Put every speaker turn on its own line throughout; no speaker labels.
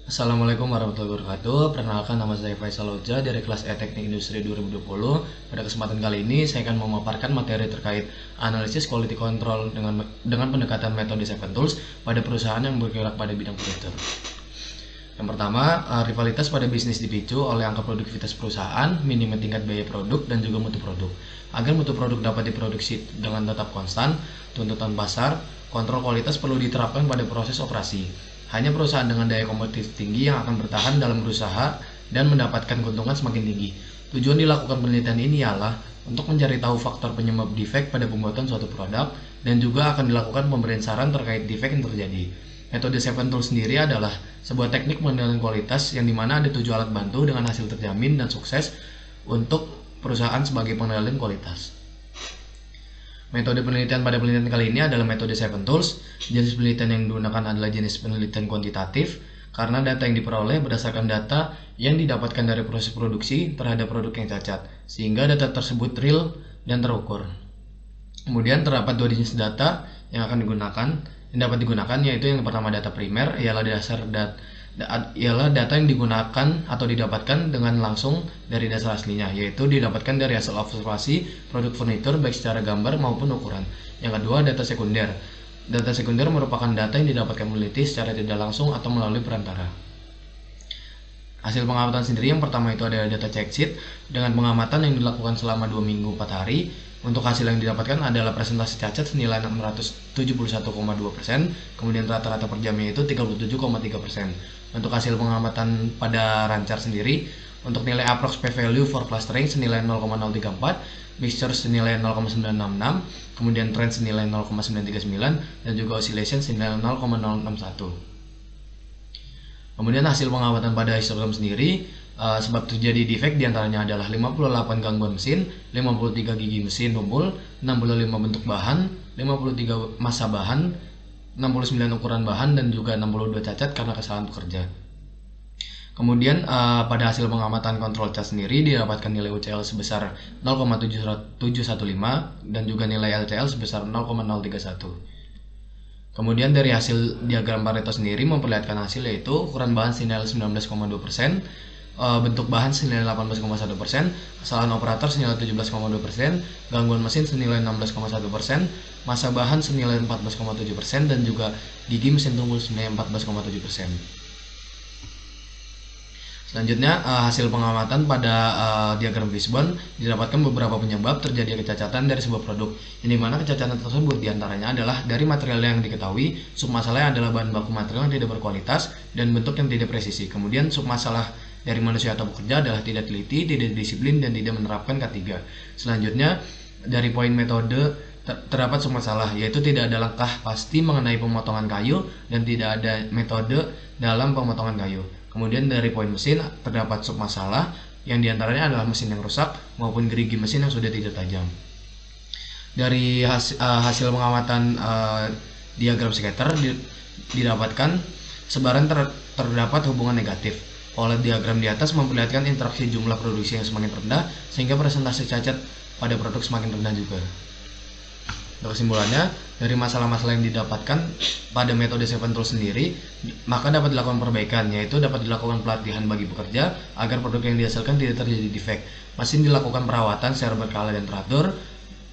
Assalamualaikum warahmatullahi wabarakatuh. Perkenalkan, nama saya Faisal Oja dari kelas E Teknik Industri 2020. Pada kesempatan kali ini saya akan memaparkan materi terkait analisis quality control dengan pendekatan metode 7 Tools pada perusahaan yang bergerak pada bidang furniture. Yang pertama, rivalitas pada bisnis dipicu oleh angka produktivitas perusahaan, minimnya tingkat biaya produk, dan juga mutu produk. Agar mutu produk dapat diproduksi dengan tetap konstan, tuntutan pasar, kontrol kualitas perlu diterapkan pada proses operasi. Hanya perusahaan dengan daya kompetitif tinggi yang akan bertahan dalam berusaha dan mendapatkan keuntungan semakin tinggi. Tujuan dilakukan penelitian ini ialah untuk mencari tahu faktor penyebab defek pada pembuatan suatu produk, dan juga akan dilakukan pemberian saran terkait defek yang terjadi. Metode 7 Tools sendiri adalah sebuah teknik pengendalian kualitas yang dimana ada 7 alat bantu dengan hasil terjamin dan sukses untuk perusahaan sebagai pengendalian kualitas. Metode penelitian pada penelitian kali ini adalah metode 7 Tools. Jenis penelitian yang digunakan adalah jenis penelitian kuantitatif, karena data yang diperoleh berdasarkan data yang didapatkan dari proses produksi terhadap produk yang cacat, sehingga data tersebut real dan terukur. Kemudian terdapat dua jenis data yang dapat digunakan, yaitu yang pertama data primer, ialah data yang digunakan atau didapatkan dengan langsung dari dasar aslinya, yaitu didapatkan dari hasil observasi produk furnitur baik secara gambar maupun ukuran. Yang kedua, data sekunder. Data sekunder merupakan data yang didapatkan peneliti secara tidak langsung atau melalui perantara. Hasil pengamatan sendiri yang pertama itu adalah data check sheet dengan pengamatan yang dilakukan selama 2 minggu 4 hari. Untuk hasil yang didapatkan adalah presentasi cacat senilai 671,2%, kemudian rata-rata per jamnya itu 37,3%. Untuk hasil pengamatan pada rancar sendiri, untuk nilai approx p-value for plastering senilai 0,034, mixture senilai 0,966, kemudian trend senilai 0,939, dan juga oscillation senilai 0,061. Kemudian hasil pengamatan pada histogram sendiri, sebab terjadi defect diantaranya adalah 58 gangguan mesin, 53 gigi mesin tumpul, 65 bentuk bahan, 53 massa bahan, 69 ukuran bahan, dan juga 62 cacat karena kesalahan pekerja. Kemudian pada hasil pengamatan kontrol cat sendiri didapatkan nilai UCL sebesar 0,715 dan juga nilai LCL sebesar 0,031. Kemudian dari hasil diagram Pareto sendiri memperlihatkan hasil, yaitu ukuran bahan senilai 19,2%, bentuk bahan senilai 18,1%, kesalahan operator senilai 17,2%, gangguan mesin senilai 16,1%, massa bahan senilai 14,7%, dan juga gigi mesin tumpul senilai 14,7%. Selanjutnya, hasil pengamatan pada diagram Fishbone didapatkan beberapa penyebab terjadi kecacatan dari sebuah produk, yang dimana kecacatan tersebut diantaranya adalah dari material yang diketahui, submasalahnya adalah bahan baku material yang tidak berkualitas dan bentuk yang tidak presisi. Kemudian submasalah dari manusia atau pekerja adalah tidak teliti, tidak disiplin, dan tidak menerapkan K3. Selanjutnya, dari poin metode terdapat submasalah, yaitu tidak ada langkah pasti mengenai pemotongan kayu dan tidak ada metode dalam pemotongan kayu. Kemudian dari poin mesin terdapat submasalah, yang diantaranya adalah mesin yang rusak maupun gerigi mesin yang sudah tidak tajam. Dari hasil pengamatan diagram scatter didapatkan sebaran terdapat hubungan negatif. Pola diagram di atas memperlihatkan interaksi jumlah produksi yang semakin rendah, sehingga presentasi cacat pada produk semakin rendah juga. Untuk kesimpulannya, dari masalah-masalah yang didapatkan pada metode 7 Tools sendiri, maka dapat dilakukan perbaikan, yaitu dapat dilakukan pelatihan bagi pekerja agar produk yang dihasilkan tidak terjadi defect. Mesin dilakukan perawatan secara berkala dan teratur,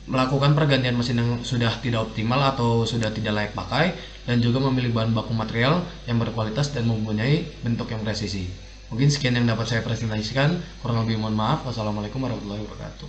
melakukan pergantian mesin yang sudah tidak optimal atau sudah tidak layak pakai, dan juga memilih bahan baku material yang berkualitas dan mempunyai bentuk yang presisi. Mungkin sekian yang dapat saya presentasikan, kurang lebih mohon maaf. Wassalamualaikum warahmatullahi wabarakatuh.